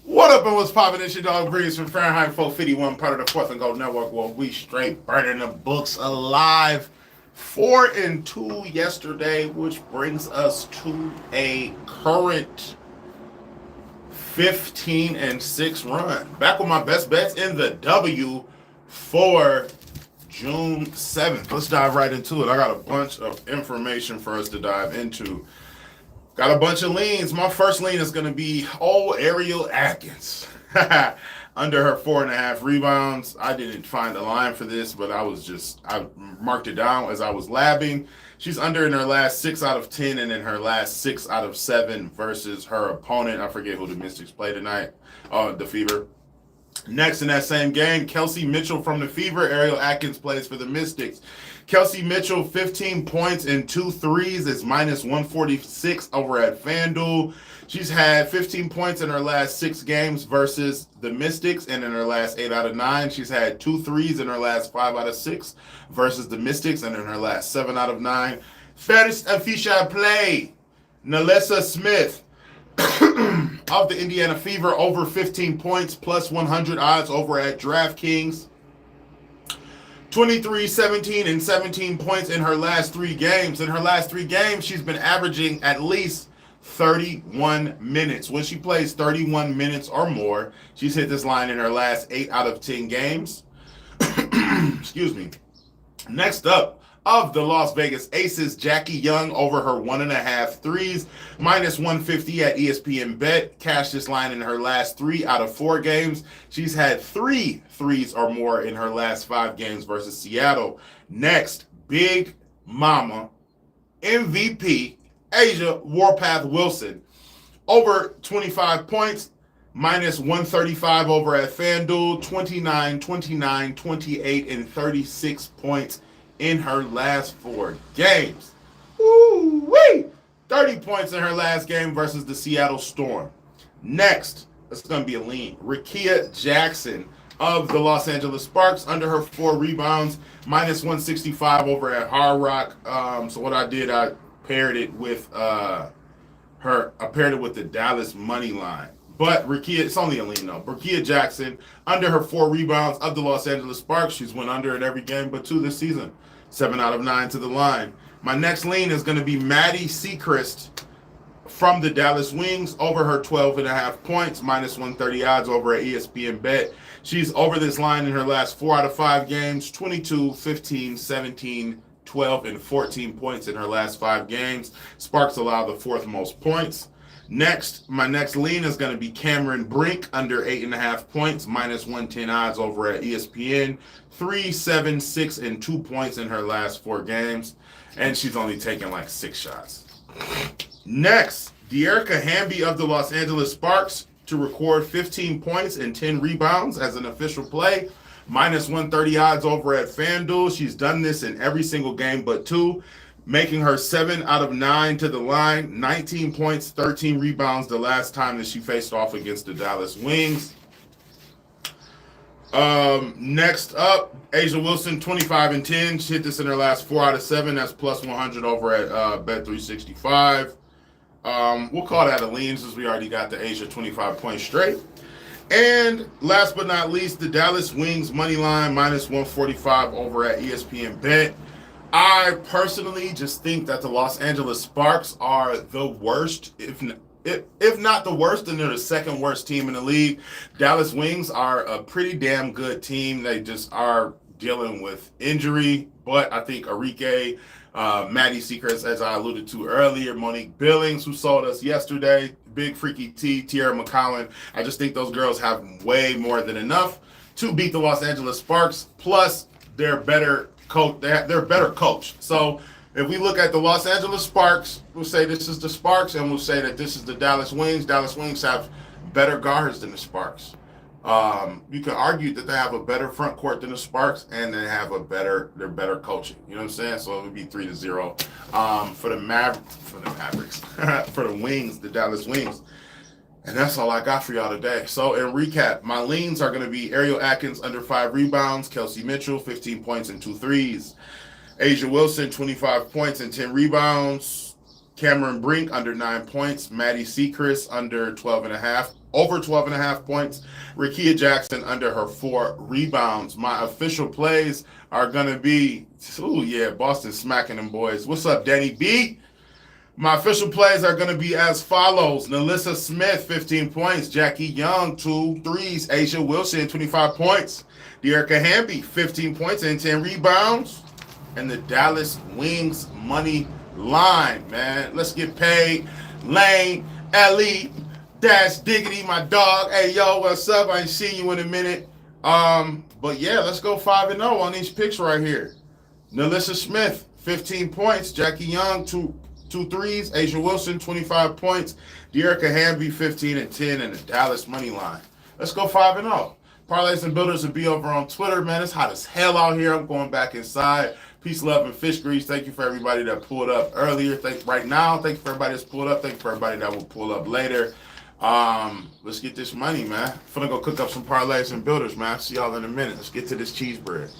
What up and what's poppin'? It's your dog Breeze from Fahrenheit 451, part of the Fourth and Gold Network, where we straight burning the books alive. 4-2 yesterday, which brings us to a current 15-6 run. Back with my best bets in the W for June 7th. Let's dive right into it. I got a bunch of information for us to dive into. Got a bunch of leans. My first lean is going to be Ariel Atkins. Under her 4.5 rebounds. I didn't find a line for this, but I marked it down as I was labbing. She's under in her last 6 out of 10 and in her last 6 out of 7 versus her opponent. I forget who the Mystics play tonight. The Fever. Next in that same game, Kelsey Mitchell from the Fever. Ariel Atkins plays for the Mystics. Kelsey Mitchell, 15 points and 2 threes. It's minus 146 over at FanDuel. She's had 15 points in her last 6 games versus the Mystics, and in her last 8 out of 9, she's had 2 threes in her last 5 out of 6 versus the Mystics, and in her last 7 out of 9. First official play, Nalessa Smith of the Indiana Fever, over 15 points, plus 100 odds over at DraftKings. 23, 17, and 17 points in her last 3 games. In her last 3 games, she's been averaging at least 31 minutes. When she plays 31 minutes or more, she's hit this line in her last 8 out of 10 games. Excuse me. Next up, of the Las Vegas Aces, Jackie Young over her 1.5 threes, minus 150 at ESPN Bet. Cashed this line in her last 3 out of 4 games. She's had 3 threes or more in her last 5 games versus Seattle. Next, Big Mama, MVP, Asia Warpath Wilson, over 25 points, minus 135 over at FanDuel, 29, 29, 28, and 36 points in her last 4 games. Woo-wee! 30 points in her last game versus the Seattle Storm. Next, it's going to be a lean. Rickea Jackson of the Los Angeles Sparks, under her 4 rebounds, minus 165 over at Hard Rock. So what I did, I paired it with I paired it with the Dallas money line. But Rickea, it's only a lean though. Rickea Jackson, under her 4 rebounds of the Los Angeles Sparks. She's went under in every game but 2 this season. 7 out of 9 to the line. My next lean is going to be Maddie Sechrist from the Dallas Wings, over her 12.5 points, minus 130 odds over at ESPN Bet. She's over this line in her last 4 out of 5 games, 22, 15, 17, 12, and 14 points in her last 5 games. Sparks allow the 4th most points. Next, my next lean is going to be Cameron Brink, under 8.5 points, minus 110 odds over at ESPN. 3, 7, 6, and 2 points in her last 4 games. And she's only taken like 6 shots. Next, De'Erica Hamby of the Los Angeles Sparks to record 15 points and 10 rebounds as an official play. Minus 130 odds over at FanDuel. She's done this in every single game but 2. Making her 7 out of 9 to the line, 19 points, 13 rebounds the last time that she faced off against the Dallas Wings. Next up, Asia Wilson, 25 and 10. She hit this in her last 4 out of 7. That's plus 100 over at Bet365. We'll call that a lean since we already got the Asia 25 points straight. And last but not least, the Dallas Wings money line, minus 145 over at ESPN Bet. I personally just think that the Los Angeles Sparks are the worst, if not the worst, then they're the 2nd worst team in the league. Dallas Wings are a pretty damn good team. They just are dealing with injury, but I think Arike, Maddie Sechrist, as I alluded to earlier, Monique Billings, who sold us yesterday, Big Freaky T, Tierra McCollum, I just think those girls have way more than enough to beat the Los Angeles Sparks, plus they're better coach. They're a better coach. So if we look at the Los Angeles Sparks, we'll say this is the Sparks, and we'll say that this is the Dallas Wings. Dallas Wings have better guards than the Sparks. You can argue that they have a better front court than the Sparks, and they're better coaching. You know what I'm saying? So it would be 3-0 for the Mavericks, for the Wings, the Dallas Wings. And that's all I got for y'all today. So in recap, my leans are going to be Ariel Atkins, under 5 rebounds, Kelsey Mitchell, 15 points and 2 threes, Asia Wilson, 25 points and 10 rebounds, Cameron Brink, under 9 points, Maddie Sechrist, under 12.5 over 12.5 points. Rakia Jackson under her 4 rebounds. My official plays are going to be, Boston smacking them boys. What's up, Danny B? My official plays are going to be as follows. Nalissa Smith, 15 points. Jackie Young, 2 threes. Asia Wilson, 25 points. Dearica Hamby, 15 points and 10 rebounds. And the Dallas Wings money line, man. Let's get paid. Lane, Ellie, Dash Diggity, my dog. Hey, yo, what's up? I ain't seen you in a minute. But yeah, let's go 5-0 on these picks right here. Nalissa Smith, 15 points. Jackie Young, 2 threes. Asia Wilson, 25 points. Dearica Hamby, 15 and 10, and the Dallas money line. Let's go 5-0. Parlays and Builders will be over on Twitter, man. It's hot as hell out here. I'm going back inside. Peace, love, and fish grease. Thank you for everybody that pulled up earlier. Right now. Thank you for everybody that's pulled up. Thank you for everybody that will pull up later. Let's get this money, man. Finna go cook up some parlays and builders, man. See y'all in a minute. Let's get to this cheese bread.